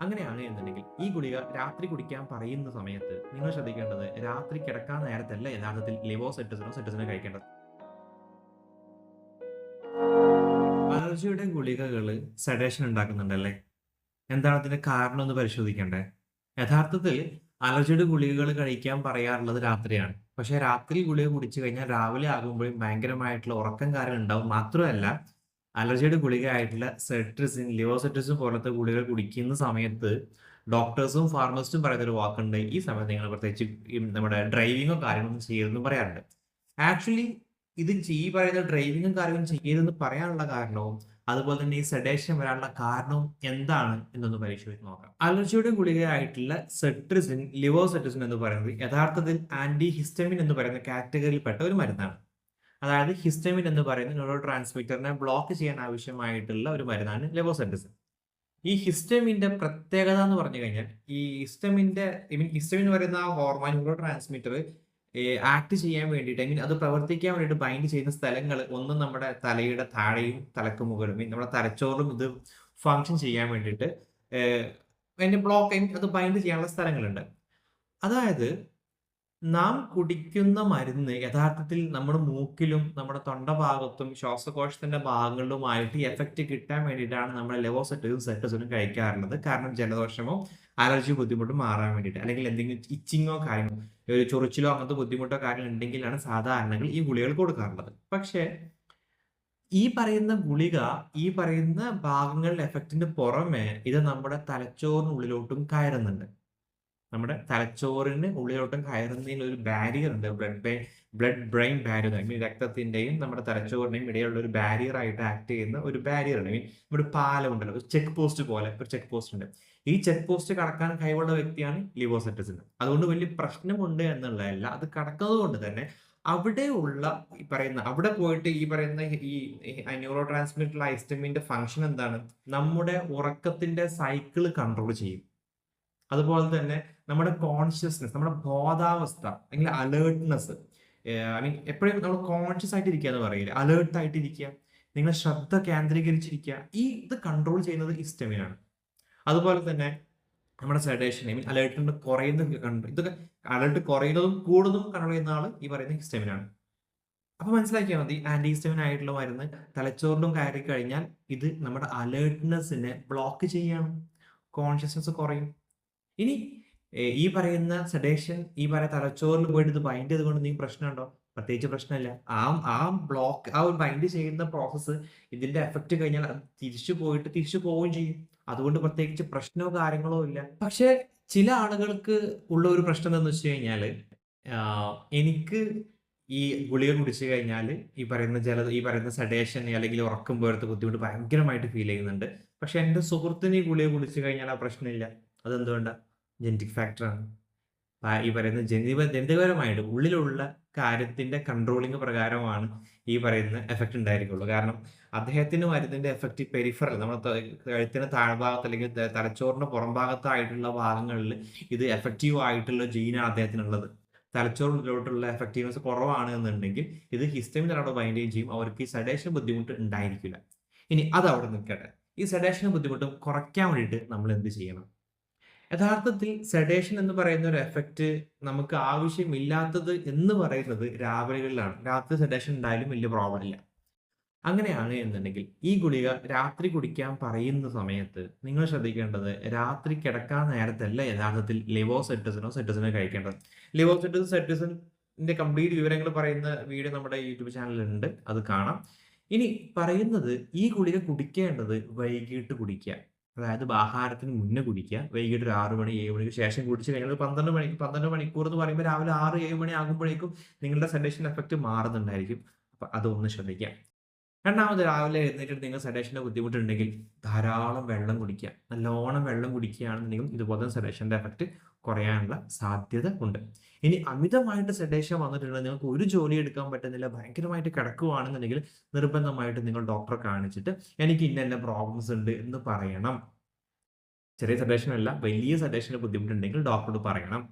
അങ്ങനെയാണ് എന്നുണ്ടെങ്കിൽ ഈ ഗുളിക രാത്രി കുടിക്കാൻ പറയുന്ന സമയത്ത് നിങ്ങൾ ശ്രദ്ധിക്കേണ്ടത് രാത്രി കിടക്കാൻ നേരത്തല്ല യഥാർത്ഥത്തിൽ ലിവോസെറ്റിസിനോ സെറ്റിസിനോ കഴിക്കേണ്ടത്. അലർജിയുടെ ഗുളികകൾ സെഡേഷൻ ഉണ്ടാക്കുന്നുണ്ടല്ലേ? എന്താണ് അതിന്റെ കാരണം എന്ന് പരിശോധിക്കണ്ടേ? യഥാർത്ഥത്തിൽ അലർജിയുടെ ഗുളികകൾ കഴിക്കാൻ പറയാറുള്ളത് രാത്രിയാണ്. പക്ഷേ രാത്രി ഗുളിക കുടിച്ചു കഴിഞ്ഞാൽ രാവിലെ ആകുമ്പോഴും ഭയങ്കരമായിട്ടുള്ള ഉറക്കം കാരണം ഉണ്ടാവും. മാത്രമല്ല അലർജിയുടെ ഗുളികയായിട്ടുള്ള സെട്രിസിൻ, ലിവോസെട്രിസിൻ പോലത്തെ ഗുളികകൾ കുടിക്കുന്ന സമയത്ത് ഡോക്ടേഴ്സും ഫാർമസിസ്റ്റും പറയുന്ന ഒരു വാക്കുണ്ട്. ഈ സമയത്ത് നിങ്ങൾ പ്രത്യേകിച്ച് ഈ നമ്മുടെ ഡ്രൈവിങ്ങോ കാര്യങ്ങളൊന്നും ചെയ്യരുതെന്നും പറയാറുണ്ട്. ആക്ച്വലി ഇത് ഈ പറയുന്ന ഡ്രൈവിങ്ങും കാര്യങ്ങളും ചെയ്യരുതെന്ന് പറയാനുള്ള കാരണവും അതുപോലെ തന്നെ ഈ സെഡേഷൻ വരാനുള്ള കാരണവും എന്താണ് എന്നൊന്ന് പരിശോധിച്ച് നോക്കാം. അലർജിയുടെ ഗുളികയായിട്ടുള്ള സെട്രിസിൻ, ലിവോസെട്രിസിൻ എന്ന് പറയുന്നത് യഥാർത്ഥത്തിൽ ആന്റി ഹിസ്റ്റമിൻ എന്ന് പറയുന്ന കാറ്റഗറിയിൽപ്പെട്ട ഒരു മരുന്നാണ്. അതായത് ഹിസ്റ്റമിൻ എന്ന് പറയുന്ന ന്യൂറോ ട്രാൻസ്മിറ്ററിനെ ബ്ലോക്ക് ചെയ്യാൻ ആവശ്യമായിട്ടുള്ള ഒരു മരുന്നാണ് ലെവോസെട്രിസിൻ. ഈ ഹിസ്റ്റമിന്റെ പ്രത്യേകത എന്ന് പറഞ്ഞു കഴിഞ്ഞാൽ ഈ ഹിസ്റ്റമിന്റെ ഹിസ്റ്റമിൻ എന്ന് പറയുന്ന ആ ഹോർമോൺ ന്യൂറോ ട്രാൻസ്മിറ്റർ ആക്ട് ചെയ്യാൻ വേണ്ടിയിട്ട് അത് പ്രവർത്തിക്കാൻ വേണ്ടിയിട്ട് ബൈൻഡ് ചെയ്യുന്ന സ്ഥലങ്ങൾ ഒന്ന് നമ്മുടെ തലയുടെ താഴെയും തലക്ക് മുകളിലും നമ്മുടെ തലച്ചോറും ഇത് ഫങ്ഷൻ ചെയ്യാൻ വേണ്ടിയിട്ട് അതിന്റെ ബ്ലോക്ക് അത് ബൈൻഡ് ചെയ്യാനുള്ള സ്ഥലങ്ങളുണ്ട്. അതായത് നാം കുടിക്കുന്ന മരുന്ന് യഥാർത്ഥത്തിൽ നമ്മുടെ മൂക്കിലും നമ്മുടെ തൊണ്ട ഭാഗത്തും ശ്വാസകോശത്തിന്റെ ഭാഗങ്ങളിലുമായിട്ട് എഫക്റ്റ് കിട്ടാൻ വേണ്ടിയിട്ടാണ് നമ്മൾ ലെവോസെറ്റിനും സെറ്റസിനും കഴിക്കാറുള്ളത്. കാരണം ജലദോഷമോ അലർജി ബുദ്ധിമുട്ടും മാറാൻ വേണ്ടിയിട്ട് അല്ലെങ്കിൽ എന്തെങ്കിലും ഇച്ചിങ്ങോ കാര്യങ്ങളോ ഒരു ചൊറിച്ചിലോ അങ്ങനത്തെ ബുദ്ധിമുട്ടോ കാര്യങ്ങൾ ഉണ്ടെങ്കിലാണ് സാധാരണകൾ ഈ ഗുളികൾ കൊടുക്കാറുള്ളത്. പക്ഷേ ഈ പറയുന്ന ഗുളിക ഈ പറയുന്ന ഭാഗങ്ങളുടെ എഫക്റ്റിന് പുറമെ ഇത് നമ്മുടെ തലച്ചോറിനുള്ളിലോട്ടും കയറുന്നുണ്ട്. നമ്മുടെ തലച്ചോറിന് ഉള്ളിലോട്ടും കയറുന്നതിന് ഒരു ബാരിയർ ഉണ്ട്. ബ്ലഡ് ബ്രെയിൻ ബാരിയർ രക്തത്തിന്റെയും നമ്മുടെ തലച്ചോറിന്റെയും ഇടയിലുള്ള ഒരു ബാരിയർ ആയിട്ട് ആക്ട് ചെയ്യുന്ന ഒരു ബാരിയർ ഉണ്ട്. നമ്മുടെ പാലം ഉണ്ടല്ലോ, ഒരു ചെക്ക് പോസ്റ്റ് പോലെ ഒരു ചെക്ക് പോസ്റ്റ് ഉണ്ട്. ഈ ചെക്ക് പോസ്റ്റ് കടക്കാൻ കഴിവുള്ള വ്യക്തിയാണ് ലിവോസെറ്റിസിൻ. അതുകൊണ്ട് വലിയ പ്രശ്നമുണ്ട് എന്നുള്ളതല്ല, അത് കടക്കുന്നത് കൊണ്ട് തന്നെ അവിടെയുള്ള അവിടെ പോയിട്ട് ഈ പറയുന്ന ഈ ന്യൂറോ ട്രാൻസ്മിറ്റർ ഹിസ്റ്റമിന്റെ ഫംഗ്ഷൻ എന്താണ്? നമ്മുടെ ഉറക്കത്തിന്റെ സൈക്കിൾ കൺട്രോൾ ചെയ്യും. അതുപോലെ തന്നെ നമ്മുടെ കോൺഷ്യസ്നെസ്, നമ്മുടെ ബോധാവസ്ഥ അല്ലെങ്കിൽ അലേർട്ട്നെസ്, എപ്പോഴും നമ്മൾ കോൺഷ്യസ് ആയിട്ട് ഇരിക്കുക എന്ന് പറയില്ല, അലേർട്ട് ആയിട്ട് ഇരിക്കുക, നിങ്ങളെ ശ്രദ്ധ കേന്ദ്രീകരിച്ചിരിക്കുക, ഇത് കൺട്രോൾ ചെയ്യുന്നത് ഹിസ്റ്റമിനാണ്. അതുപോലെ തന്നെ നമ്മുടെ സെഡേഷൻ അലേർട്ടിന്റെ ഇതൊക്കെ അലേർട്ട് കുറയുന്നതും കൂടുന്നതും കൺട്രോൾ ചെയ്യുന്ന ആള് ഈ പറയുന്ന ഹിസ്റ്റമിനാണ്. അപ്പൊ മനസ്സിലാക്കിയാൽ മതി, ആന്റി ഹിസ്റ്റമിൻ ആയിട്ടുള്ള മരുന്ന് തലച്ചോറിലും കയറി കഴിഞ്ഞാൽ ഇത് നമ്മുടെ അലേർട്ട്നെസ്സിനെ ബ്ലോക്ക് ചെയ്യാണ്, കോൺഷ്യസ്നെസ് കുറയും. ഇനി ഈ പറയുന്ന സെഡേഷൻ ഈ പറയുന്ന തലച്ചോറിൽ പോയിട്ട് ഇത് ബൈൻഡ് ചെയ്തുകൊണ്ട് എന്തെങ്കിലും പ്രശ്നമുണ്ടോ? പ്രത്യേകിച്ച് പ്രശ്നമില്ല. ആ ബ്ലോക്ക് ഒരു ബൈൻഡ് ചെയ്യുന്ന പ്രോസസ്സ് ഇതിന്റെ എഫക്റ്റ് കഴിഞ്ഞാൽ അത് തിരിച്ചു പോവുകയും ചെയ്യും. അതുകൊണ്ട് പ്രത്യേകിച്ച് പ്രശ്നമോ കാര്യങ്ങളോ ഇല്ല. പക്ഷെ ചില ആളുകൾക്ക് ഉള്ള ഒരു പ്രശ്നം എന്താന്ന് വെച്ച് കഴിഞ്ഞാല് എനിക്ക് ഈ ഗുളിക കുടിച്ചു കഴിഞ്ഞാൽ ഈ പറയുന്ന സെഡേഷൻ അല്ലെങ്കിൽ ഉറക്കം പോലത്തെ ബുദ്ധിമുട്ട് ഭയങ്കരമായിട്ട് ഫീൽ ചെയ്യുന്നുണ്ട്. പക്ഷെ എന്റെ സുഹൃത്തിന് ഈ ഗുളിക കുടിച്ചു കഴിഞ്ഞാൽ ആ പ്രശ്നമില്ല. അതെന്തുകൊണ്ടാ? ജെനറ്റിക് ഫാക്ടറാണ്. ഈ പറയുന്ന ജനിതകപരമായിട്ട് ഉള്ളിലുള്ള കാര്യത്തിന്റെ കൺട്രോളിംഗ് പ്രകാരമാണ് ഈ പറയുന്ന എഫക്റ്റ് ഉണ്ടായിരിക്കുള്ളൂ. കാരണം അദ്ദേഹത്തിന് മരുന്നിന്റെ എഫക്റ്റ് പെരിഫറൽ നമ്മുടെ കഴുത്തിന് താഴ്ഭാഗത്ത് അല്ലെങ്കിൽ തലച്ചോറിന്റെ പുറം ഭാഗത്തായിട്ടുള്ള ഭാഗങ്ങളിൽ ഇത് എഫക്റ്റീവ് ആയിട്ടുള്ള ജീനാണ് അദ്ദേഹത്തിനുള്ളത്. തലച്ചോറിലോട്ടുള്ള എഫക്റ്റീവ്നെസ് കുറവാണ് എന്നുണ്ടെങ്കിൽ ഇത് ഹിസ്റ്റമിൻ അവിടെ ബൈൻഡ് ചെയ്യും. അവർക്ക് ഈ സെഡേഷൻ ബുദ്ധിമുട്ട് ഉണ്ടായിരിക്കില്ല. ഇനി അത് അവിടെ നിൽക്കട്ടെ. ഈ സെഡേഷൻ ബുദ്ധിമുട്ട് കുറയ്ക്കാൻ വേണ്ടിയിട്ട് നമ്മൾ എന്ത് ചെയ്യണം? യഥാർത്ഥത്തിൽ സെഡേഷൻ എന്ന് പറയുന്ന ഒരു എഫക്റ്റ് നമുക്ക് ആവശ്യമില്ലാത്തത് എന്ന് പറയുന്നത് രാവിലെകളിലാണ്. രാത്രി സെഡേഷൻ ഉണ്ടായാലും വലിയ പ്രോബ്ലം ഇല്ല. അങ്ങനെയാണ് എന്നുണ്ടെങ്കിൽ ഈ ഗുളിക രാത്രി കുടിക്കാൻ പറയുന്ന സമയത്ത് നിങ്ങൾ ശ്രദ്ധിക്കേണ്ടത് രാത്രി കിടക്കാൻ നേരത്തല്ല യഥാർത്ഥത്തിൽ ലിവോസെറ്റിസിനോ സെറ്റിസിനോ കഴിക്കേണ്ടത്. ലിവോസെറ്റിസിൻ സെറ്റിസിന്റെ കംപ്ലീറ്റ് വിവരങ്ങൾ പറയുന്ന വീഡിയോ നമ്മുടെ യൂട്യൂബ് ചാനലിലുണ്ട്, അത് കാണാം. ഇനി പറയുന്നത് ഈ ഗുളിക കുടിക്കേണ്ടത് വൈകിട്ട് കുടിക്കുക. അതായത് ആഹാരത്തിന് മുന്നേ കുടിക്കുക. വൈകിട്ട് ഒരു 6 മണി 7 മണിക്ക് ശേഷം കുടിച്ചു കഴിഞ്ഞാൽ ഒരു 12 മണിക്കൂർ എന്ന് പറയുമ്പോൾ രാവിലെ 6 7 മണി ആകുമ്പോഴേക്കും നിങ്ങളുടെ സെഡേഷൻ എഫക്റ്റ് മാറുന്നുണ്ടായിരിക്കും. അപ്പൊ അതൊന്ന് ശ്രദ്ധിക്കുക. രണ്ടാമത് രാവിലെ എഴുന്നേറ്റിട്ട് നിങ്ങൾ സെഡേഷന്റെ ബുദ്ധിമുട്ടുണ്ടെങ്കിൽ ധാരാളം വെള്ളം കുടിക്കുക. നല്ലോണം വെള്ളം കുടിക്കുകയാണെന്നുണ്ടെങ്കിൽ ഇതുപോലെ സെഡേഷന്റെ എഫക്റ്റ് കുറയാനുള്ള സാധ്യത ഉണ്ട്. ഇനി അമിതമായിട്ട് സെഡേഷൻ വന്നിട്ടുണ്ടെങ്കിൽ നിങ്ങൾക്ക് ഒരു ജോലി എടുക്കാൻ പറ്റുന്നില്ല, ഭയങ്കരമായിട്ട് കിടക്കുകയാണെന്നുണ്ടെങ്കിൽ നിർബന്ധമായിട്ട് നിങ്ങൾ ഡോക്ടറെ കാണിച്ചിട്ട് എനിക്ക് ഇന്ന പ്രോബ്ലംസ് ഉണ്ട് എന്ന് പറയണം. ചെറിയ സെഡേഷൻ അല്ല, വലിയ സെഡേഷന് ബുദ്ധിമുട്ടുണ്ടെങ്കിൽ ഡോക്ടറോട് പറയണം.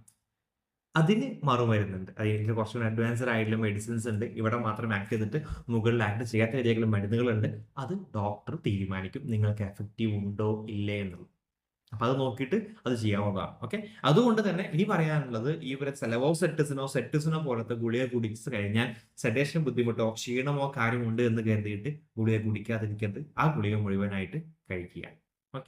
അതിന് മറുമരുന്നുണ്ട്. അതിൽ കുറച്ചുകൂടി അഡ്വാൻസ്ഡ് ആയിട്ടുള്ള മെഡിസിൻസ് ഉണ്ട്. ഇവിടെ മാത്രം ആക്ട് ചെയ്തിട്ട് മുകളിൽ ആക്ട് ചെയ്യാത്ത രീതിയിലുള്ള മരുന്നുകളുണ്ട്. അത് ഡോക്ടർ തീരുമാനിക്കും നിങ്ങൾക്ക് എഫക്റ്റീവ് ഉണ്ടോ ഇല്ലേ എന്നുള്ളത്. അപ്പൊ അത് നോക്കിയിട്ട് അത് ചെയ്യാവുന്നതാണ്. ഓക്കെ. അതുകൊണ്ട് തന്നെ ഇനി പറയാനുള്ളത് ഈ സെലവോസെറ്റിസിനോ പോലത്തെ ഗുളിക കുടിച്ച് കഴിഞ്ഞാൽ സെഡേഷൻ ബുദ്ധിമുട്ടോ ക്ഷീണമോ കാര്യമുണ്ട് എന്ന് കരുതിയിട്ട് ഗുളിക കുടിക്കാതിരിക്കരുത്. ആ ഗുളിക മുഴുവനായിട്ട് കഴിക്കുക.